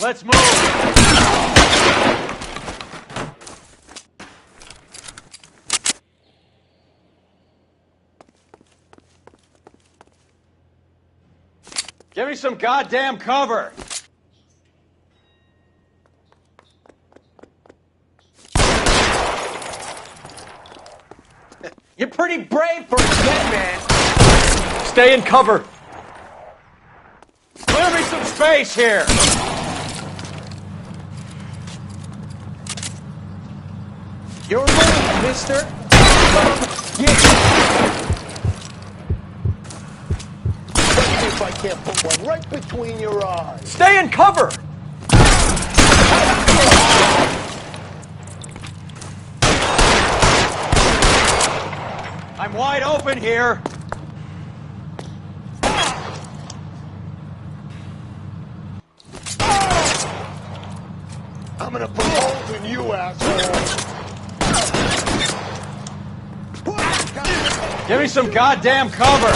Let's move. Give me some goddamn cover. You're pretty brave for a dead man. Stay in cover. Clear me some space here. You're moving, mister. Let's see if I can't put one right between your eyes. Stay in cover. I'm wide open here. I'm gonna put holes in you, asshole. Give me some goddamn cover.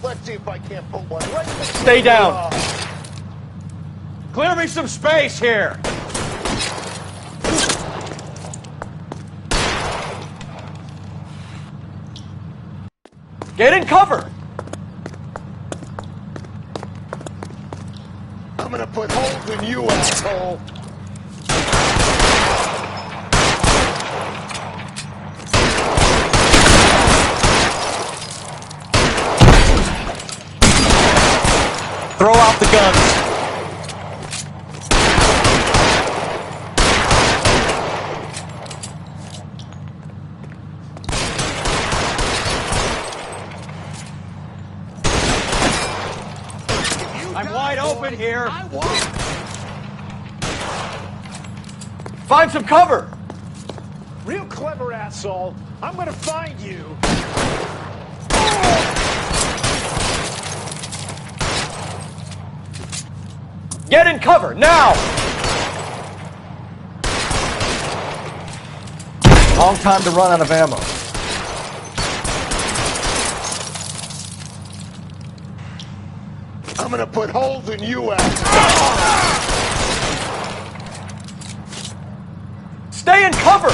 Let's see if I can't put one right in the Stay down. Clear me some space here. Get in cover. I'm gonna put holes in you, asshole. Throw out the guns. I'm wide open here. Find some cover. Real clever, asshole. I'm gonna find you. Get in cover, now! Long time to run out of ammo. I'm gonna put holes in you, asshole. Stay in cover!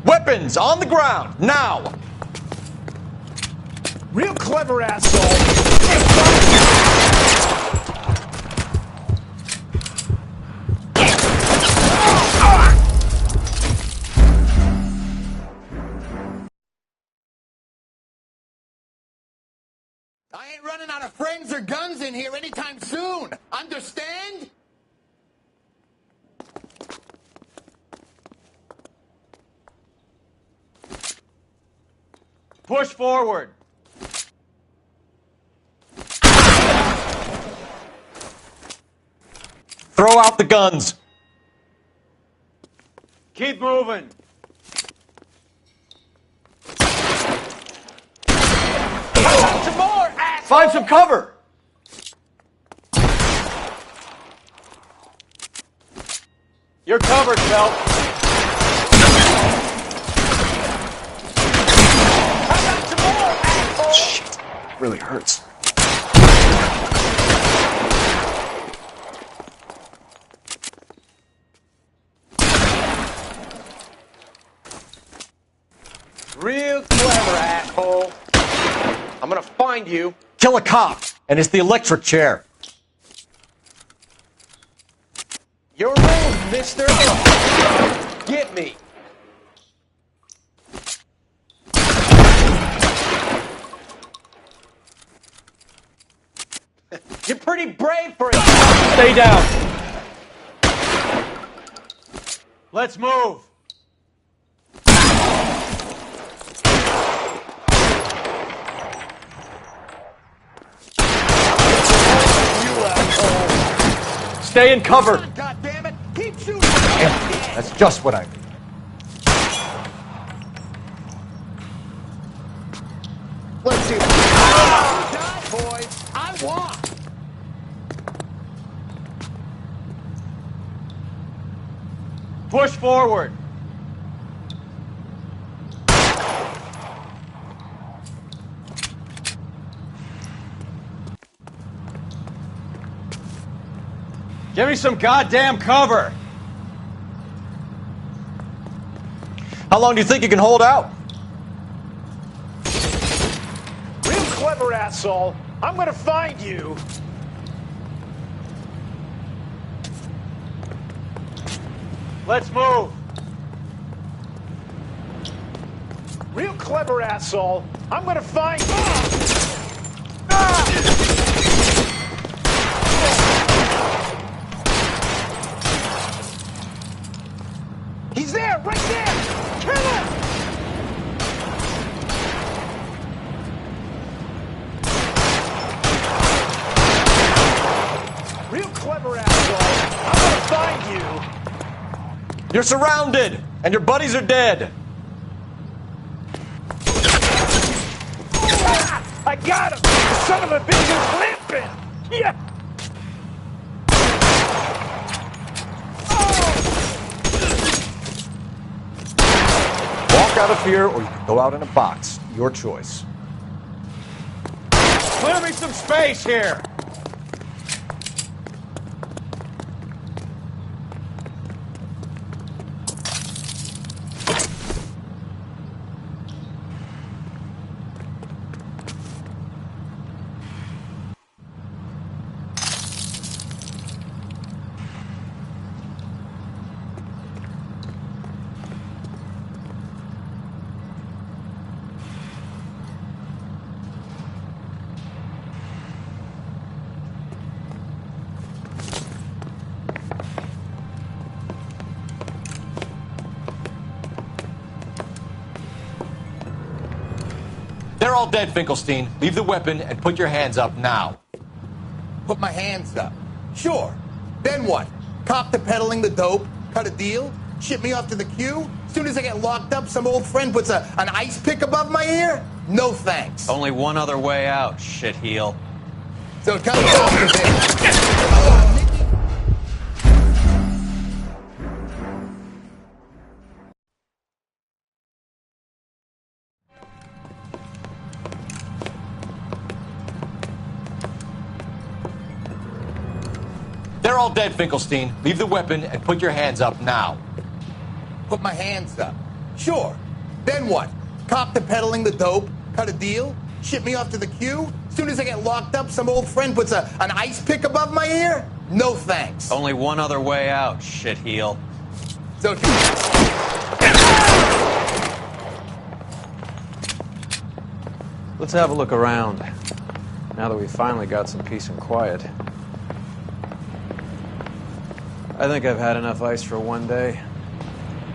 Weapons on the ground, now! Real clever, asshole. I ain't running out of friends or guns in here anytime soon. Understand? Push forward. Throw out the guns. Keep moving. Some more, asshole. Find some cover. You're covered, Phelps. Shit, really hurts. Real clever, asshole. I'm gonna find you. Kill a cop, and it's the electric chair. Your move, mister. Get me. You're pretty brave for it. Stay down. Let's move. Stay in cover. God damn it. Keep shooting. Yeah, that's just what I need. Let's see. Die, boys. I won. Push forward. Give me some goddamn cover. How long do you think you can hold out? Real clever, asshole. I'm gonna find you. Let's move. Real clever, asshole. I'm gonna find you. He's there, right there. Kill him. You're surrounded, and your buddies are dead. I got him! The son of a bitch is limping! Yeah! Walk out of here, or you can go out in a box. Your choice. Clear me some space here. They're all dead, Finkelstein. Leave the weapon and put your hands up now. Put my hands up. Sure. Then what? Cop to peddling the dope? Cut a deal? Ship me off to the queue? Soon as I get locked up, some old friend puts an ice pick above my ear? No thanks. Only one other way out, shitheel. So it comes down to this. They're all dead, Finkelstein. Leave the weapon and put your hands up now. Put my hands up. Sure. Then what? Cop to peddling the dope? Cut a deal? Ship me off to the queue? Soon as I get locked up, some old friend puts an ice pick above my ear? No thanks. Only one other way out, shitheel. So Let's have a look around, now that we've finally got some peace and quiet. I think I've had enough ice for one day.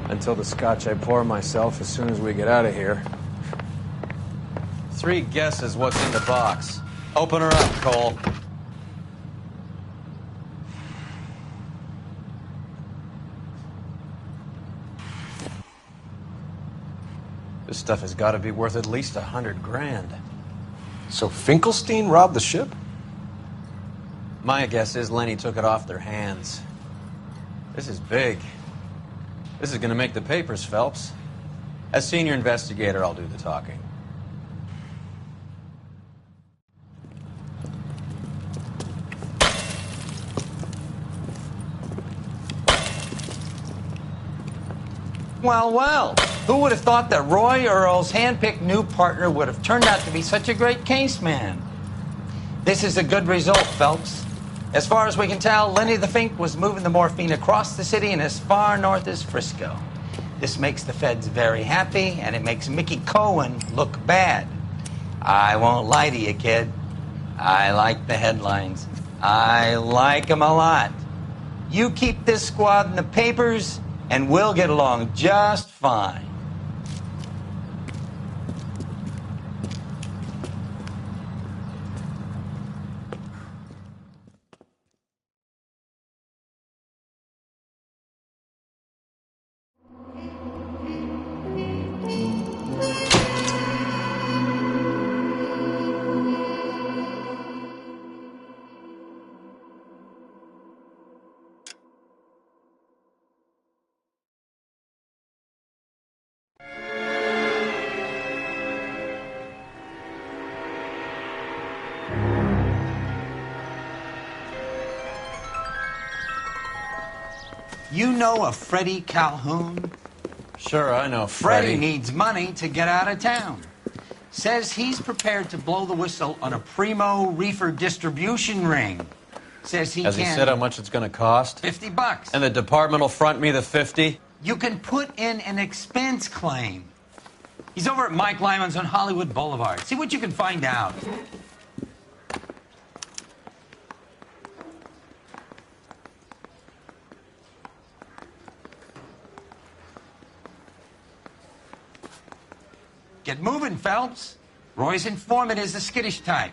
Until the scotch I pour myself as soon as we get out of here. 3 guesses what's in the box. Open her up, Cole. This stuff has got to be worth at least $100 grand. So Finkelstein robbed the ship? My guess is Lenny took it off their hands. This is big. This is going to make the papers, Phelps. As senior investigator, I'll do the talking. Well, well. Who would have thought that Roy Earl's hand-picked new partner would have turned out to be such a great case man? This is a good result, Phelps. As far as we can tell, Lenny the Fink was moving the morphine across the city and as far north as Frisco. This makes the feds very happy, and it makes Mickey Cohen look bad. I won't lie to you, kid. I like the headlines. I like them a lot. You keep this squad in the papers, and we'll get along just fine. You know a Freddie Calhoun? Sure, I know Freddie Freddie. needs money to get out of town. Says he's prepared to blow the whistle on a primo reefer distribution ring. Says he Has can... he said how much it's going to cost? $50. And the department will front me the 50? You can put in an expense claim. He's over at Mike Lyman's on Hollywood Boulevard. See what you can find out. Get moving, Phelps. Roy's informant is the skittish type.